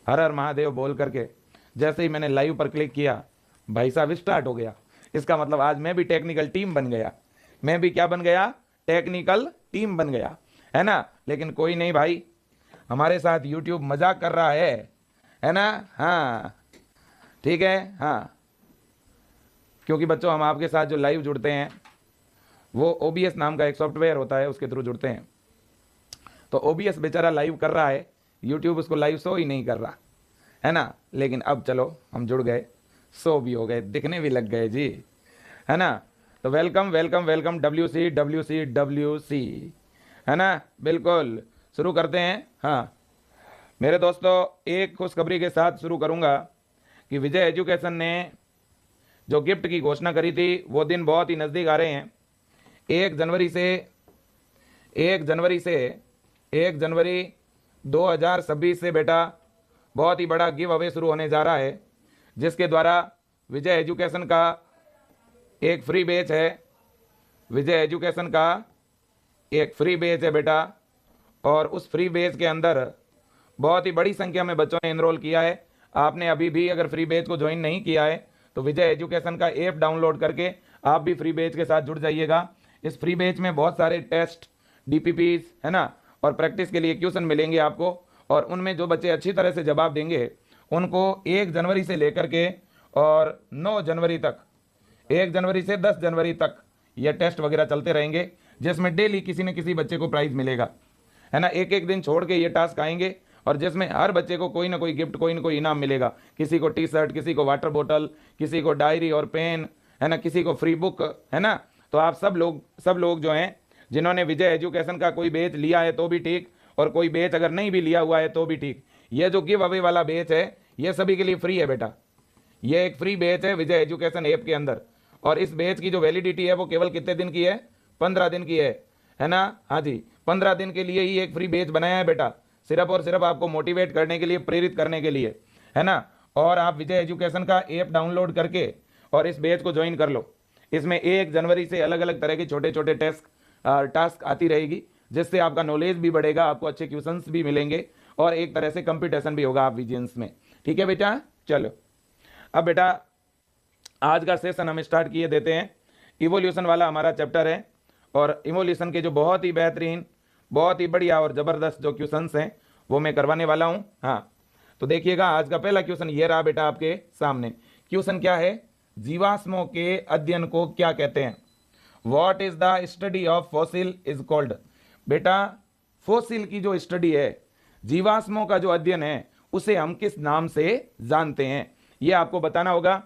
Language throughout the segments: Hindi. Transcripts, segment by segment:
हर हर महादेव बोल करके जैसे ही मैंने लाइव पर क्लिक किया, भाई साहब स्टार्ट हो गया। इसका मतलब आज मैं भी टेक्निकल टीम बन गया। मैं भी क्या बन गया? टेक्निकल टीम बन गया, है ना। लेकिन कोई नहीं भाई, हमारे साथ यूट्यूब मजाक कर रहा है ना। हाँ ठीक है। हाँ, क्योंकि बच्चों हम आपके साथ जो लाइव जुड़ते हैं वो OBS नाम का एक सॉफ्टवेयर होता है, उसके थ्रू जुड़ते हैं। तो OBS बेचारा लाइव कर रहा है, यूट्यूब उसको लाइव शो ही नहीं कर रहा, है ना। लेकिन अब चलो हम जुड़ गए, शो भी हो गए, दिखने भी लग गए जी, है ना। तो welcome welcome welcome WC WC WC, है ना। बिल्कुल शुरू करते हैं। हाँ मेरे दोस्तों, एक खुशखबरी के साथ शुरू करूंगा कि विजय एजुकेशन ने जो गिफ्ट की घोषणा करी थी वो दिन बहुत ही नज़दीक आ रहे हैं। 1 जनवरी 2026 से बेटा बहुत ही बड़ा गिव अवे शुरू होने जा रहा है, जिसके द्वारा विजय एजुकेशन का एक फ्री बैच है। विजय एजुकेशन का एक फ्री बैच है बेटा, और उस फ्री बैच के अंदर बहुत ही बड़ी संख्या में बच्चों ने एनरोल किया है। आपने अभी भी अगर फ्री बैच को ज्वाइन नहीं किया है तो विजय एजुकेशन का ऐप डाउनलोड करके आप भी फ्री बैच के साथ जुड़ जाइएगा। इस फ्री बैच में बहुत सारे टेस्ट, DPPs, है ना, और प्रैक्टिस के लिए क्वेश्चन मिलेंगे आपको, और उनमें जो बच्चे अच्छी तरह से जवाब देंगे उनको 1 जनवरी से लेकर के और 9 जनवरी तक, 1 जनवरी से 10 जनवरी तक ये टेस्ट वगैरह चलते रहेंगे, जिसमें डेली किसी न किसी बच्चे को प्राइज मिलेगा, है ना। एक एक दिन छोड़ के ये टास्क आएंगे, और जिसमें हर बच्चे को कोई ना कोई गिफ्ट, कोई ना कोई इनाम मिलेगा। किसी को T-शर्ट, किसी को वाटर बोतल, किसी को डायरी और पेन, है ना, किसी को फ्री बुक, है ना। तो आप सब लोग जो हैं, जिन्होंने विजय एजुकेशन का कोई बैच लिया है तो भी ठीक, और कोई बैच अगर नहीं भी लिया हुआ है तो भी ठीक, ये जो गिव अवे वाला बैच है ये सभी के लिए फ्री है बेटा। ये एक फ्री बैच है विजय एजुकेशन ऐप के अंदर, और इस बैच की जो वैलिडिटी है वो केवल कितने दिन की है? 15 दिन की है ना। हाँ जी, 15 दिन के लिए ही एक फ्री बैच बनाया है बेटा, सिर्फ और सिर्फ आपको मोटिवेट करने के लिए, प्रेरित करने के लिए, है ना। और आप विजय एजुकेशन का ऐप डाउनलोड करके और इस बैच को ज्वाइन कर लो। इसमें 1 जनवरी से अलग अलग तरह के छोटे छोटे टास्क आती रहेगी, जिससे आपका नॉलेज भी बढ़ेगा, आपको अच्छे क्वेश्चंस भी मिलेंगे, और एक तरह से कंपटीशन भी होगा आप विजियंस में। ठीक है बेटा, चलो अब बेटा आज का सेशन हम स्टार्ट किए देते हैं। इवोल्यूशन वाला हमारा चैप्टर है, और इवोल्यूशन के जो बहुत ही बेहतरीन, बहुत ही बढ़िया और ज़बरदस्त जो क्वेश्चंस हैं वो मैं करवाने वाला हूं। हाँ तो देखिएगा, आज का पहला क्वेश्चन ये रहा बेटा आपके सामने। क्वेश्चन क्या है? जीवाश्मों के अध्ययन को क्या कहते हैं? What is the study of fossil is called? बेटा फॉसिल की जो स्टडी है, जीवाश्मों का जो अध्ययन है, उसे हम किस नाम से जानते हैं? ये आपको बताना होगा।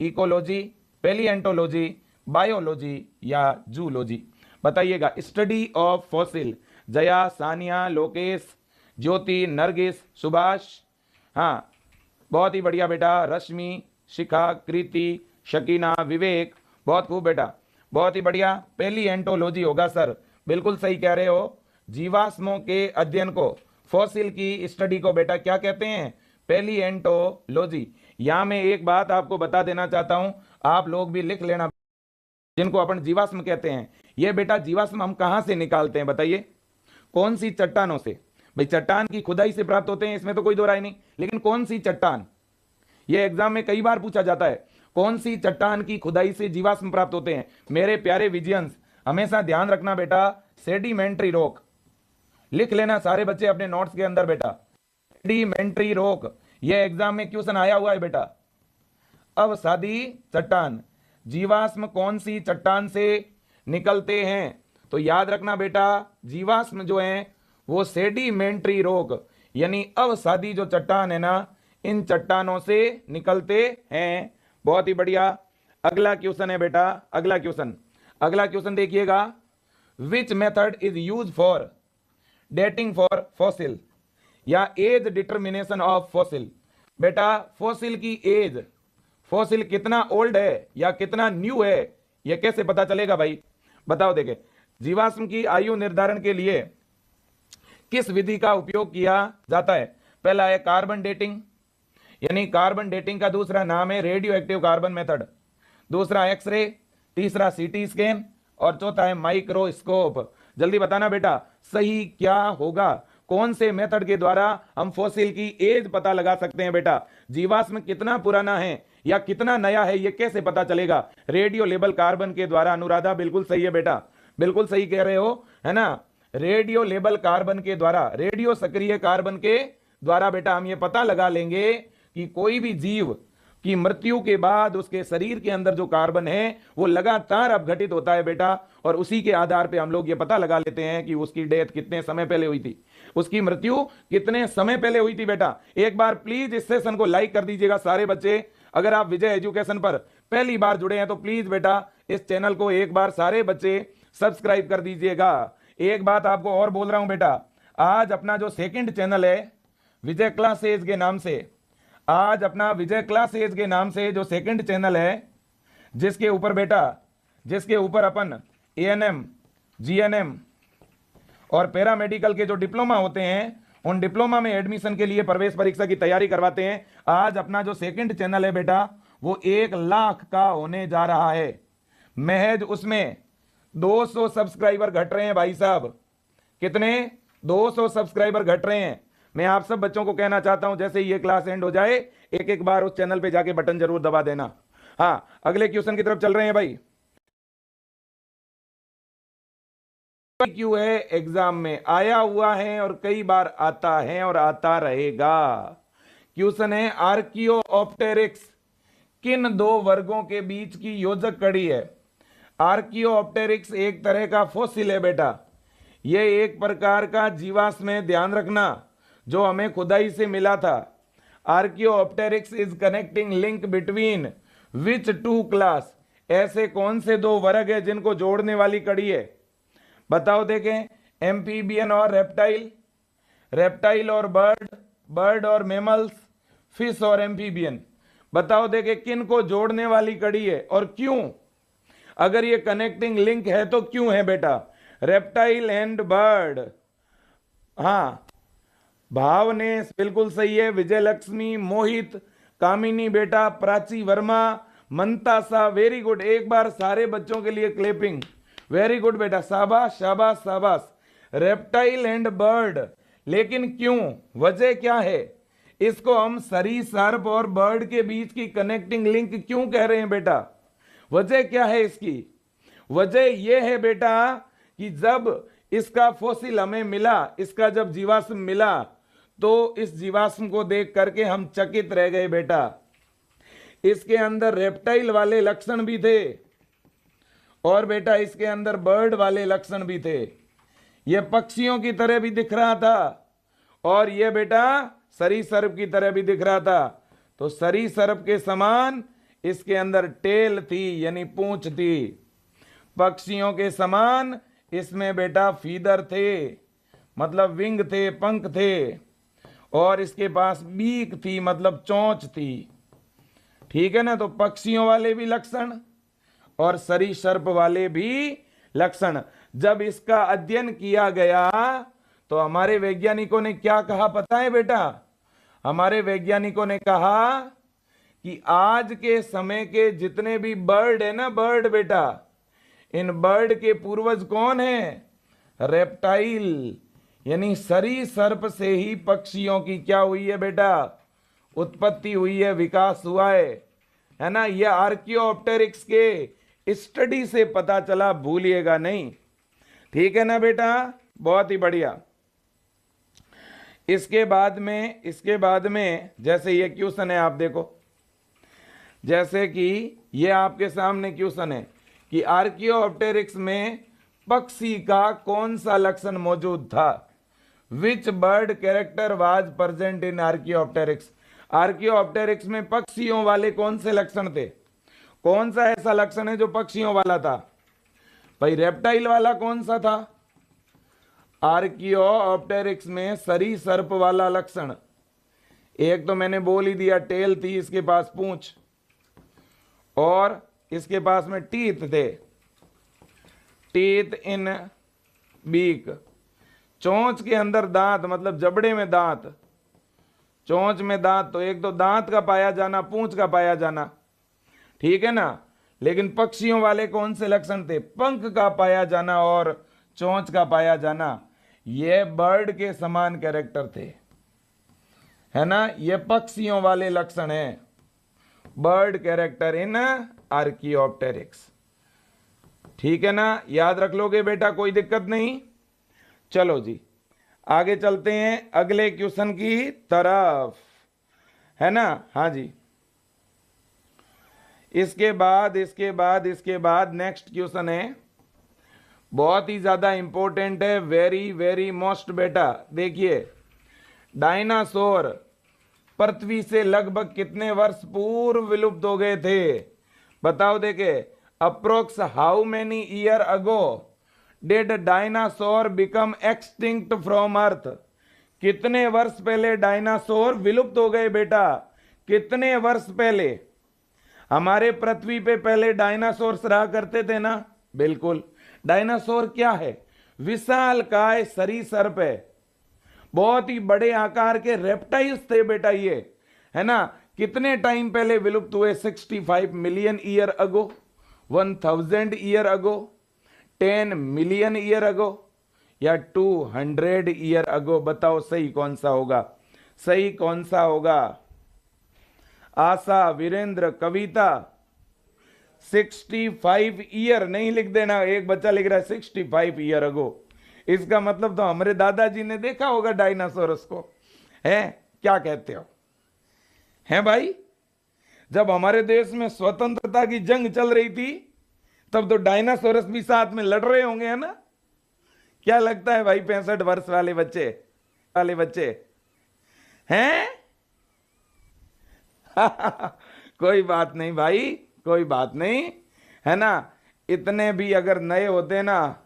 इकोलॉजी, पैलिएंटोलॉजी, बायोलॉजी या जूलॉजी? बताइएगा। Study of fossil, Jaya, Sania, Lokesh, Jyoti, Nargis, Subhash. हाँ बहुत ही बढ़िया बेटा। रश्मि, शिखा, कृति, शकीना, विवेक, बहुत खूब बेटा, बहुत ही बढ़िया। पैलिएंटोलॉजी होगा सर, बिल्कुल सही कह रहे हो। जीवाश्मों के अध्ययन को, फॉसिल की स्टडी को बेटा क्या कहते हैं? पैलिएंटोलॉजी। यहां मैं एक बात आपको बता देना चाहता हूं, आप लोग भी लिख लेना, जिनको अपन जीवाश्म कहते हैं, ये बेटा जीवाश्म हम कहां से निकालते हैं बताइए? कौन सी चट्टानों से? भाई चट्टान की खुदाई से प्राप्त होते हैं, इसमें तो कोई दो राय नहीं, लेकिन कौन सी चट्टान? ये एग्जाम में कई बार पूछा जाता है, कौन सी चट्टान की खुदाई से जीवाश्म प्राप्त होते हैं? मेरे प्यारे विजियंस, हमेशा ध्यान रखना बेटा, सेडिमेंट्री रॉक। लिख लेना सारे बच्चे अपने नोट्स के अंदर बेटा, सेडिमेंट्री रॉक। यह एग्जाम में क्वेश्चन आया हुआ है बेटा। अवसादी चट्टान, जीवाश्म कौन सी चट्टान से निकलते हैं? तो याद रखना बेटा, जीवाश्म जो हैं वो सेडिमेंट्री रॉक, यानी अवसादी जो चट्टान है ना, इन चट्टानों से निकलते हैं। बहुत ही बढ़िया। अगला क्वेश्चन है बेटा, अगला क्वेश्चन देखिएगा। Which method is use for dating for fossil या एज डिटर्मिनेशन ऑफ फॉसिल? बेटा फॉसिल की एज, फॉसिल कितना ओल्ड है या कितना न्यू है, यह कैसे पता चलेगा भाई? बताओ। देखे, जीवाश्म की आयु निर्धारण के लिए किस विधि का उपयोग किया जाता है? पहला है कार्बन डेटिंग, यानी कार्बन डेटिंग का दूसरा नाम है रेडियो एक्टिव कार्बन मेथड, दूसरा एक्सरे, तीसरा CT स्कैन, और चौथा है माइक्रोस्कोप। जल्दी बताना बेटा, सही क्या होगा? कौन से मेथड के द्वारा हम फॉसिल की एज पता लगा सकते हैं बेटा? जीवाश्म कितना पुराना है या कितना नया है, ये कैसे पता चलेगा? रेडियो लेबल कार्बन के द्वारा। अनुराधा बिल्कुल सही है बेटा, बिल्कुल सही कह रहे हो, है ना? रेडियो लेबल कार्बन के द्वारा, रेडियो सक्रिय कार्बन के द्वारा बेटा हम ये पता लगा लेंगे कि कोई भी जीव की मृत्यु के बाद उसके शरीर के अंदर जो कार्बन है वो लगातार अपघटित होता है बेटा, और उसी के आधार पे हम लोग ये पता लगा लेते हैं कि उसकी डेथ कितने समय पहले हुई थी, उसकी मृत्यु कितने समय पहले हुई थी बेटा। एक बार प्लीज इस सेशन को लाइक कर दीजिएगा सारे बच्चे। अगर आप विजय एजुकेशन पर पहली बार जुड़े हैं तो प्लीज बेटा इस चैनल को एक बार सारे बच्चे सब्सक्राइब कर दीजिएगा। एक बात आपको और बोल रहा हूं बेटा, आज अपना जो सेकंड चैनल है विजय क्लासेज के नाम से, आज अपना विजय क्लासेज के नाम से जो सेकंड चैनल है, जिसके ऊपर बेटा, जिसके ऊपर अपन एएनएम, जीएनएम और पैरामेडिकल के जो डिप्लोमा होते हैं, उन डिप्लोमा में एडमिशन के लिए प्रवेश परीक्षा की तैयारी करवाते हैं। आज अपना जो सेकंड चैनल है बेटा वो 1 लाख का होने जा रहा है। महज उसमें 200 सब्सक्राइबर घट रहे हैं भाई साहब। कितने? 200 सब्सक्राइबर घट रहे हैं। मैं आप सब बच्चों को कहना चाहता हूं, जैसे ही ये क्लास एंड हो जाए एक एक बार उस चैनल पे जाके बटन जरूर दबा देना। हाँ, अगले क्वेश्चन की तरफ चल रहे हैं भाई। क्यों है एग्जाम में आया हुआ है और कई बार आता है और आता रहेगा। क्वेश्चन है आर्कियोप्टेरिक्स किन 2 वर्गों के बीच की योजक कड़ी है? आर्कियोप्टेरिक्स एक तरह का फॉसिल है बेटा, यह एक प्रकार का जीवाश्म है, ध्यान रखना, जो हमें खुदाई से मिला था। Archaeopteryx is connecting link between which 2 class? ऐसे कौन से 2 वर्ग है जिनको जोड़ने वाली कड़ी है? बताओ देखें। एम्फीबियन और रेप्टाइल, रेप्टाइल और बर्ड, बर्ड और मैमल्स, फिश और एम्फीबियन। बताओ देखें किन को जोड़ने वाली कड़ी है और क्यों? अगर ये कनेक्टिंग लिंक है तो क्यों है बेटा? Reptile and bird. हाँ, भावनेश बिल्कुल सही है, विजय लक्ष्मी, मोहित, कामिनी बेटा, प्राची वर्मा, मंतासा, वेरी गुड। एक बार सारे बच्चों के लिए क्लैपिंग। वेरी गुड बेटा, शाबाश शाबाश शाबाश। रेप्टाइल एंड बर्ड, लेकिन क्यों? वजह क्या है? इसको हम सरीसृप और बर्ड के बीच की कनेक्टिंग लिंक क्यों कह रहे हैं बेटा? वजह क्या है इसकी? वजह यह है बेटा कि जब इसका फॉसिल हमें मिला, इसका जब जीवाश्म मिला, तो इस जीवाश्म को देख करके हम चकित रह गए बेटा। इसके अंदर रेप्टाइल वाले लक्षण भी थे और बेटा इसके अंदर बर्ड वाले लक्षण भी थे। यह पक्षियों की तरह भी दिख रहा था और यह बेटा सरीसृप की तरह भी दिख रहा था। तो सरीसृप के समान इसके अंदर टेल थी, यानी पूंछ थी। पक्षियों के समान इसमें बेटा फीदर थे, मतलब विंग थे, पंख थे, और इसके पास बीक थी, मतलब चोंच थी। ठीक है ना? तो पक्षियों वाले भी लक्षण और सरीसृप वाले भी लक्षण। जब इसका अध्ययन किया गया तो हमारे वैज्ञानिकों ने क्या कहा पता है बेटा? हमारे वैज्ञानिकों ने कहा कि आज के समय के जितने भी बर्ड है ना, बर्ड बेटा, इन बर्ड के पूर्वज कौन है? रेप्टाइल, यानी सरीसृप से ही पक्षियों की क्या हुई है बेटा? उत्पत्ति हुई है, विकास हुआ है ना? यह आर्कियोप्टेरिक्स के स्टडी से पता चला, भूलिएगा नहीं। ठीक है ना बेटा? बहुत ही बढ़िया। इसके बाद में जैसे ये क्वेश्चन है, आप देखो, जैसे कि ये आपके सामने क्वेश्चन है कि आर्कियोप्टेरिक्स में पक्षी का कौन सा लक्षण मौजूद था? Which bird character was present in archaeopteryx? Archaeopteryx में पक्षियों वाले कौन से लक्षण थे? कौन सा ऐसा लक्षण है जो पक्षियों वाला था? भाई रेप्टाइल वाला कौन सा था? आर्कियोप्टेरिक्स में सरीसृप वाला लक्षण। एक तो मैंने बोल ही दिया, टेल थी, इसके पास पूंछ, और इसके पास में टीथ थे, टीथ इन बीक। चोंच के अंदर दांत, मतलब जबड़े में दांत, चोंच में दांत। तो एक तो दांत का पाया जाना, पूंछ का पाया जाना, ठीक है ना? लेकिन पक्षियों वाले कौन से लक्षण थे? पंख का पाया जाना और चोंच का पाया जाना। ये बर्ड के समान कैरेक्टर थे, है ना, ये पक्षियों वाले लक्षण हैं, बर्ड कैरेक्टर इन आर्कियोप्टेरिक्स। ठीक है ना, याद रख लोगे बेटा, कोई दिक्कत नहीं। चलो जी आगे चलते हैं अगले क्वेश्चन की तरफ, है ना। हाँ जी, इसके बाद नेक्स्ट क्वेश्चन है, बहुत ही ज्यादा इंपॉर्टेंट है, वेरी वेरी मोस्ट बेटा। देखिए, डायनासोर पृथ्वी से लगभग कितने वर्ष पूर्व विलुप्त हो गए थे, बताओ। देखे, approx how many year ago did dinosaur become extinct from earth. कितने वर्ष पहले डायनासोर विलुप्त हो गए बेटा, कितने वर्ष पहले। हमारे पृथ्वी पे पहले डायनासोर रहा करते थे ना, बिल्कुल। डायनासोर क्या है, विशालकाय सरीसृप है, बहुत ही बड़े आकार के रेप्टाइल्स थे बेटा ये, है ना। कितने टाइम पहले विलुप्त हुए, 65 million year ago, 1000 year ago, 10 million year ago, या 200 ईयर अगो। बताओ सही कौन सा होगा, सही कौन सा होगा। आशा, वीरेंद्र, कविता, 65 ईयर नहीं लिख देना, एक बच्चा लिख रहा है 65 ईयर अगो। इसका मतलब तो हमारे दादाजी ने देखा होगा डायनासोरस को, है, क्या कहते हो, है भाई। जब हमारे देश में स्वतंत्रता की जंग चल रही थी तब तो डायनासोरस भी साथ में लड़ रहे होंगे, है ना। क्या लगता है भाई, 65 वर्ष वाले बच्चे हैं? कोई बात नहीं भाई, कोई बात नहीं, है ना। इतने भी अगर नए होते ना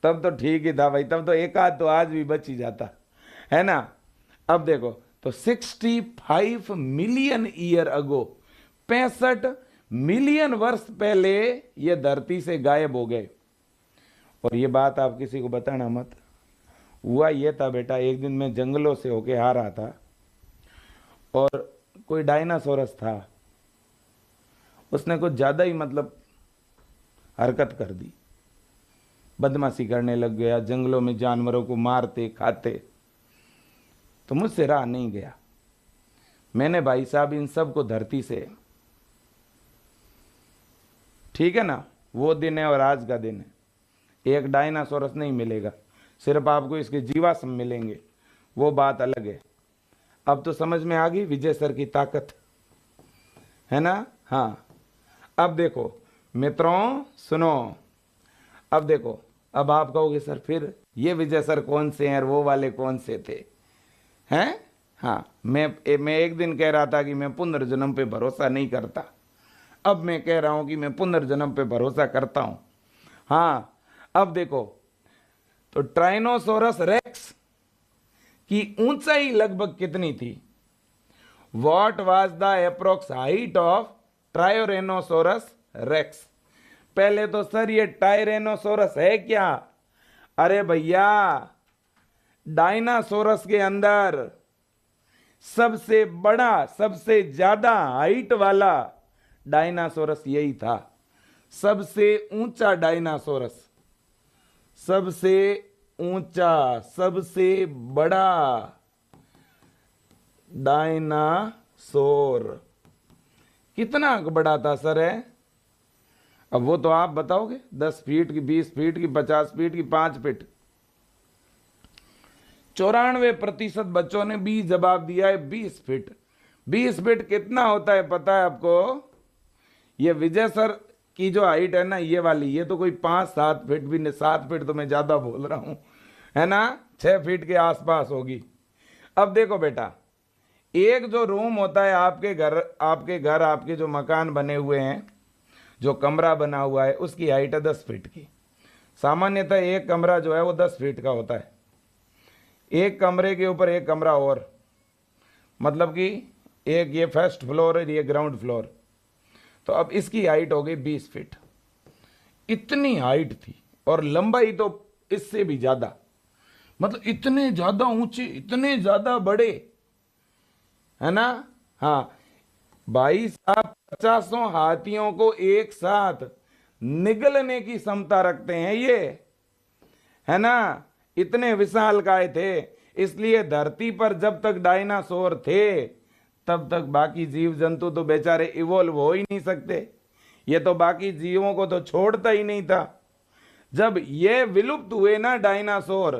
तब तो ठीक ही था भाई, तब तो एक आध तो आज भी बच ही जाता, है ना। अब देखो, तो 65 मिलियन ईयर अगो, 65 मिलियन वर्ष पहले ये धरती से गायब हो गए। और ये बात आप किसी को बताना मत। हुआ ये था बेटा, एक दिन मैं जंगलों से होके आ रहा था और कोई डायनासोरस था, उसने कुछ ज्यादा ही मतलब हरकत कर दी, बदमाशी करने लग गया, जंगलों में जानवरों को मारते खाते। तो मुझसे रहा नहीं गया, मैंने भाई साहब इन सब को धरती से, ठीक है ना, वो दिन है और आज का दिन है, एक डायनासोरस नहीं मिलेगा, सिर्फ आपको इसके जीवाश्म मिलेंगे, वो बात अलग है। अब तो समझ में आ गई विजय सर की ताकत, है ना। हाँ, अब देखो मित्रों सुनो, अब देखो, अब आप कहोगे सर फिर ये विजय सर कौन से हैं और वो वाले कौन से थे, हैं। हाँ, मैं एक दिन कह रहा था कि मैं पुनर्जन्म पे भरोसा नहीं करता, अब मैं कह रहा हूं कि मैं पुनर्जन्म पे भरोसा करता हूं। हाँ, अब देखो, तो ट्राइनोसोरस रेक्स की ऊंचाई लगभग कितनी थी, what was the approx height of tyrannosaurus rex. पहले तो सर ये टायरेनोसोरस है क्या, अरे भैया डायनासोरस के अंदर सबसे बड़ा, सबसे ज्यादा हाइट वाला डायनासोरस यही था, सबसे ऊंचा डायनासोरस, सबसे ऊंचा, सबसे बड़ा डायनासोर कितना बड़ा था सर, है। अब वो तो आप बताओगे, 10 फीट की, 20 फीट की, 50 फीट की, 5 फीट। 94% बच्चों ने भी जवाब दिया है 20 फीट। 20 फीट कितना होता है पता है आपको, ये विजय सर की जो हाइट है ना ये वाली, ये तो कोई 5-7 फीट भी नहीं, 7 फीट तो मैं ज्यादा बोल रहा हूं, है ना, 6 फीट के आसपास होगी। अब देखो बेटा, एक जो रूम होता है आपके घर, आपके जो मकान बने हुए हैं, जो कमरा बना हुआ है, उसकी हाइट है 10 फीट की। सामान्यतः एक कमरा जो है वो 10 फीट का होता है, एक कमरे के ऊपर एक कमरा और, मतलब कि एक ये फर्स्ट फ्लोर है, ये ग्राउंड फ्लोर। तो अब इसकी हाइट हो गई 20 फीट, इतनी हाइट थी, और लंबाई तो इससे भी ज्यादा, मतलब इतने ज्यादा ऊंचे, इतने ज्यादा बड़े, है ना। हाँ भाई साहब, 50 हाथियों को एक साथ निगलने की क्षमता रखते हैं ये, है ना। इतने विशालकाय थे, इसलिए धरती पर जब तक डायनासोर थे तब तक बाकी जीव जंतु तो बेचारे इवोल्व हो ही नहीं सकते। ये तो बाकी जीवों को तो छोड़ता ही नहीं था। जब ये विलुप्त हुए ना डायनासोर,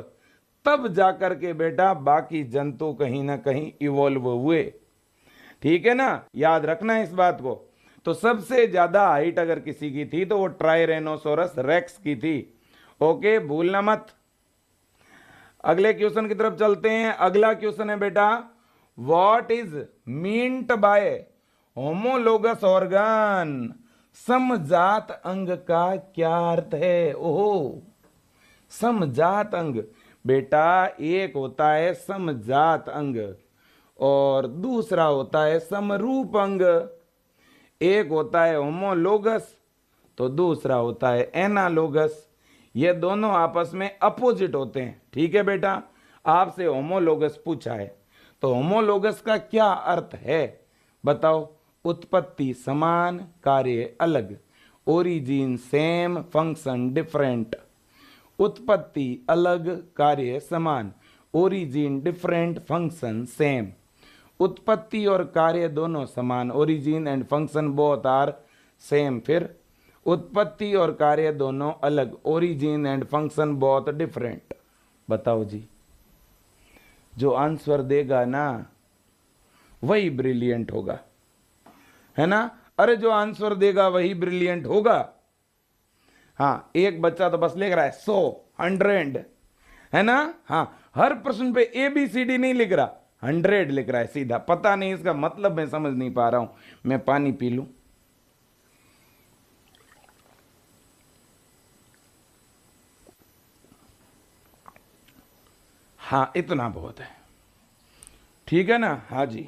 तब जाकर के बेटा बाकी जंतु कहीं ना कहीं इवोल्व हुए। ठीक है ना, याद रखना इस बात को। तो सबसे ज्यादा हाइट अगर किसी की थी तो वो ट्राइरेनोसोरस रेक्स की थी। ओके, भूलना मत। अगले क्वेश्चन की तरफ चलते हैं। अगला क्वेश्चन है बेटा, what is meant by homologous organ? समजात अंग का क्या अर्थ है? ओहो, समजात अंग बेटा, एक होता है समजात अंग और दूसरा होता है समरूप अंग। एक होता है होमोलोगस तो दूसरा होता है एनालोगस। ये दोनों आपस में अपोजिट होते हैं। ठीक है बेटा, आपसे होमोलोगस पूछा है तो होमोलोगस का क्या अर्थ है बताओ? उत्पत्ति समान, कार्य अलग। Origin same, function different. उत्पत्ति अलग, कार्य समान। Origin different, function same. उत्पत्ति और कार्य दोनों समान, origin and function both are same. फिर उत्पत्ति और कार्य दोनों अलग, origin and function both different. बताओ जी, जो आंसर देगा ना वही ब्रिलियंट होगा, है ना? अरे जो आंसर देगा वही ब्रिलियंट होगा। हाँ, एक बच्चा तो बस लिख रहा है 100, 100, है ना? हाँ, हर प्रश्न पे ABCD नहीं लिख रहा, 100 लिख रहा है सीधा। पता नहीं इसका मतलब मैं समझ नहीं पा रहा हूं। मैं पानी पी लूं। हाँ, इतना बहुत है। ठीक है ना? हाँ जी।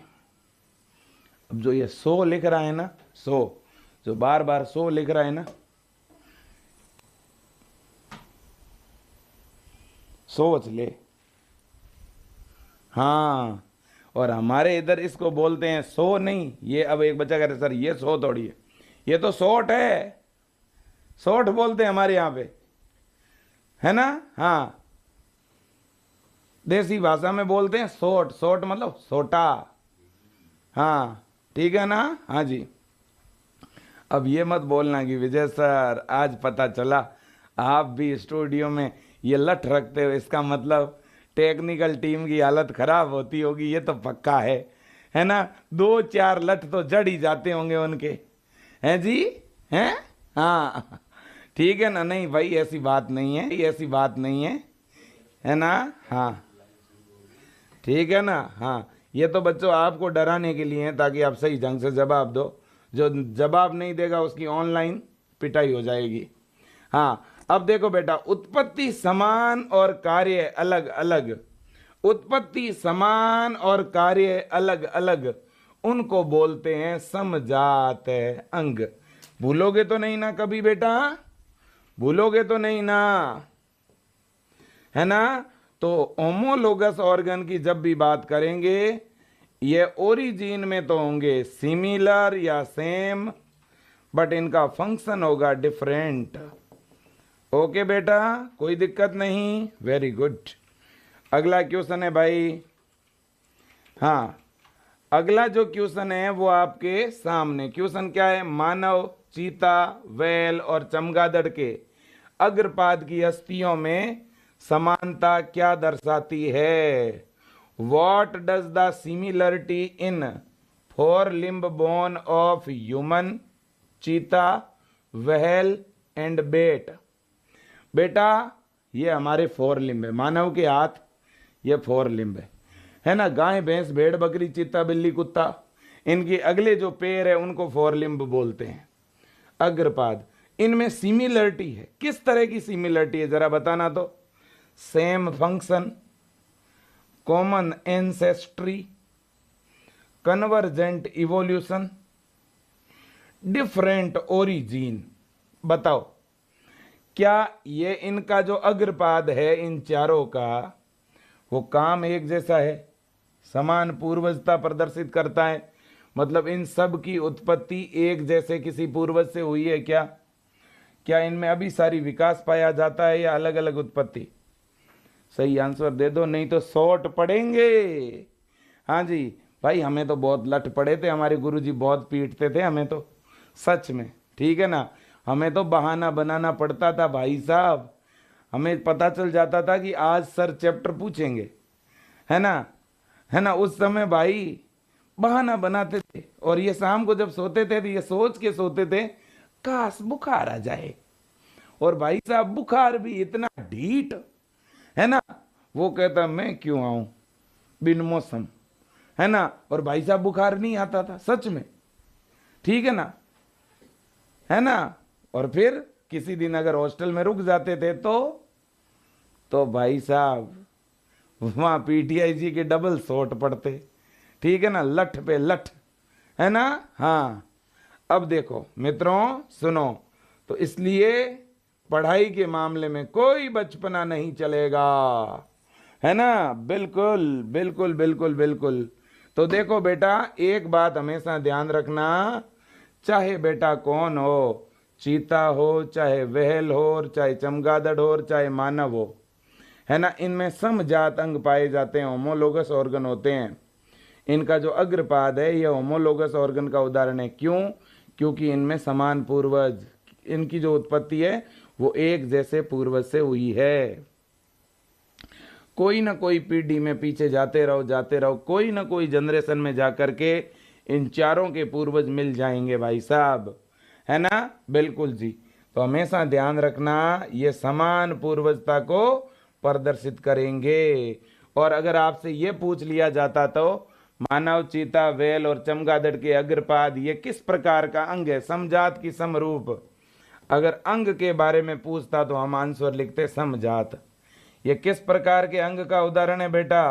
अब जो ये 100 लिख रहा है ना, 100, जो बार बार 100 लिख रहा है ना, सोच ले। हाँ, और हमारे इधर इसको बोलते हैं 100 नहीं। ये अब एक बच्चा कह रहा है सर ये 100 थोड़ी है, ये तो 100 है। 100 बोलते हैं हमारे यहाँ पे, है ना? हाँ, देसी भाषा में बोलते हैं 100। 100 मतलब सोटा। हाँ, ठीक है ना? हाँ जी। अब ये मत बोलना कि विजय सर आज पता चला आप भी स्टूडियो में ये लठ रखते हो, इसका मतलब टेक्निकल टीम की हालत खराब होती होगी। ये तो पक्का है ना? 2-4 लठ तो जड़ ही जाते होंगे उनके, हैं जी? हैं? हाँ, ठीक है ना? नहीं भाई, ऐसी बात नहीं है, ऐसी बात नहीं है ना? हाँ, ठीक है ना? हाँ, ये तो बच्चों आपको डराने के लिए है ताकि आप सही ढंग से जवाब दो। जो जवाब नहीं देगा उसकी ऑनलाइन पिटाई हो जाएगी। हाँ, अब देखो बेटा, उत्पत्ति समान और कार्य अलग अलग, उत्पत्ति समान और कार्य अलग अलग, उनको बोलते हैं समजात अंग। भूलोगे तो नहीं ना कभी बेटा? भूलोगे तो नहीं ना, है ना? तो होमोलोगस ऑर्गन की जब भी बात करेंगे, ये ओरिजिन में तो होंगे सिमिलर या सेम, बट इनका फंक्शन होगा डिफरेंट। ओके बेटा, कोई दिक्कत नहीं, वेरी गुड। अगला क्वेश्चन है भाई। हाँ, अगला जो क्वेश्चन है वो आपके सामने। क्वेश्चन क्या है? मानव, चीता, व्हेल और चमगादड़ के अग्रपाद की अस्थियों में समानता क्या दर्शाती है? What does the similarity in four-limb bone of human, cheetah, whale and bat? बेटा, ये हमारे 4 लिम्ब है, मानव के हाथ, ये 4 लिम्ब है ना? गाय, भैंस, भेड़, बकरी, चीता, बिल्ली, कुत्ता, इनके अगले जो पैर है उनको 4 लिम्ब बोलते हैं, अग्रपाद। इनमें सिमिलरिटी है। किस तरह की सिमिलरिटी है जरा बताना तो? Same function, common ancestry, convergent evolution, different origin. बताओ, क्या ये इनका जो अग्रपाद है इन चारों का वो काम एक जैसा है, समान पूर्वजता प्रदर्शित करता है? मतलब इन सब की उत्पत्ति एक जैसे किसी पूर्वज से हुई है क्या? क्या इनमें अभी सारी विकास पाया जाता है या अलग अलग उत्पत्ति? सही आंसर दे दो, नहीं तो शॉर्ट पड़ेंगे। हाँ जी भाई, हमें तो बहुत लठ पड़े थे, हमारे गुरुजी बहुत पीटते थे हमें तो, सच में, ठीक है ना। हमें तो बहाना बनाना पड़ता था भाई साहब, हमें पता चल जाता था कि आज सर चैप्टर पूछेंगे, है ना, है ना। उस समय भाई बहाना बनाते थे, और ये शाम को जब सोते थे तो ये सोच के सोते थे काश बुखार आ जाए। और भाई साहब बुखार भी इतना ढीठ, है ना, वो कहता मैं क्यों आऊं बिन मौसम, है ना। और भाई साहब बुखार नहीं आता था सच में, ठीक है ना, है ना। और फिर किसी दिन अगर हॉस्टल में रुक जाते थे तो भाई साहब वहां पीटीआई जी के डबल शॉट पड़ते, ठीक है ना, लठ पे लठ, है ना। हाँ, अब देखो मित्रों सुनो, तो इसलिए पढ़ाई के मामले में कोई बचपना नहीं चलेगा, है ना। बिल्कुल बिल्कुल बिल्कुल बिल्कुल। तो देखो बेटा, एक बात हमेशा ध्यान रखना, चाहे बेटा कौन हो, चीता हो, चाहे व्हेल हो, और चाहे चमगादड़ हो, और चाहे मानव हो, है ना, इनमें समजात अंग पाए जाते हैं, होमोलोगस ऑर्गन होते हैं। इनका जो अग्रपाद है ये होमोलोगस ऑर्गन का उदाहरण है। क्यों? क्योंकि इनमें समान पूर्वज, इनकी जो उत्पत्ति है वो एक जैसे पूर्वज से हुई है। कोई ना कोई पीढ़ी में पीछे जाते रहो, कोई ना कोई जनरेशन में जाकर के इन चारों के पूर्वज मिल जाएंगे भाई साहब, है ना। बिल्कुल जी। तो हमेशा ध्यान रखना, ये समान पूर्वजता को प्रदर्शित करेंगे। और अगर आपसे ये पूछ लिया जाता तो मानव, चीता, व्हेल और चमगादड़ के अग्रपाद ये किस प्रकार का अंग है, समजात की समरूप, अगर अंग के बारे में पूछता तो हम आंसर लिखते समजात। ये किस प्रकार के अंग का उदाहरण है बेटा?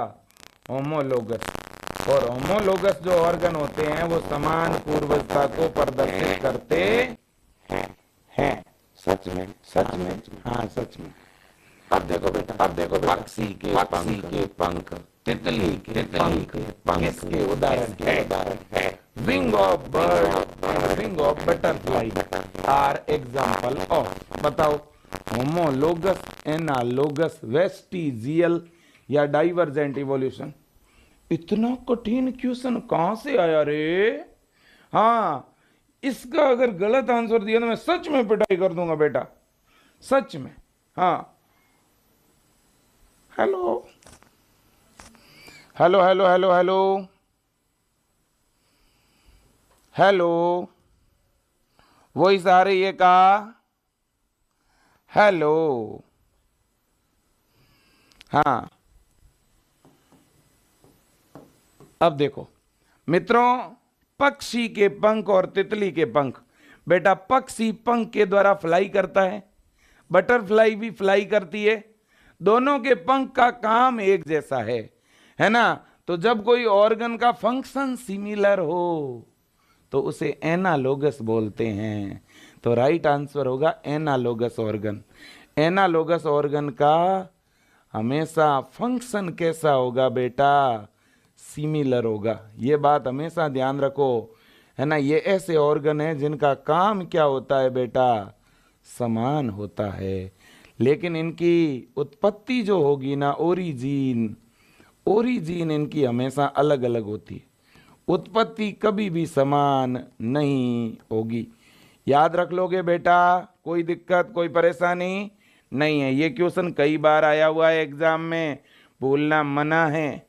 होमोलोगस। और होमोलोगस जो ऑर्गन होते हैं वो समान पूर्वजता को प्रदर्शित करते हैं। सच में, सच में, हाँ सच में। अब देखो बेटा, पक्षी के पंख, तितली के पंख, इसके उदाहरण है wing of bird and wing of butterfly are example of, बताओ, होमोलोगस, एनालोगस, वेस्टिजियल या डाइवर्जेंट इवोल्यूशन। इतना कठिन क्वेश्चन कहां से आया रे? हाँ, इसका अगर गलत आंसर दिया तो मैं सच में पिटाई कर दूंगा बेटा, सच में। हाँ, hello hello hello hello hello hello, voice आ रही है का? हेलो, हाँ। अब देखो मित्रों, पक्षी के पंख और तितली के पंख, बेटा पक्षी पंख के द्वारा फ्लाई करता है, बटरफ्लाई भी फ्लाई करती है, दोनों के पंख का काम एक जैसा है ना। तो जब कोई ऑर्गन का फंक्शन सिमिलर हो तो उसे एनालोगस बोलते हैं। तो राइट आंसर होगा एनालोगस ऑर्गन। एनालोगस ऑर्गन का हमेशा फंक्शन कैसा होगा बेटा? सिमिलर होगा। ये बात हमेशा ध्यान रखो, है ना। ये ऐसे ऑर्गन है जिनका काम क्या होता है बेटा? समान होता है, लेकिन इनकी उत्पत्ति जो होगी ना, ओरिजिन इनकी हमेशा अलग अलग होती है, उत्पत्ति कभी भी समान नहीं होगी। याद रख लोगे बेटा? कोई दिक्कत, कोई परेशानी नहीं है। ये क्वेश्चन कई बार आया हुआ है एग्जाम में, भूलना मना है।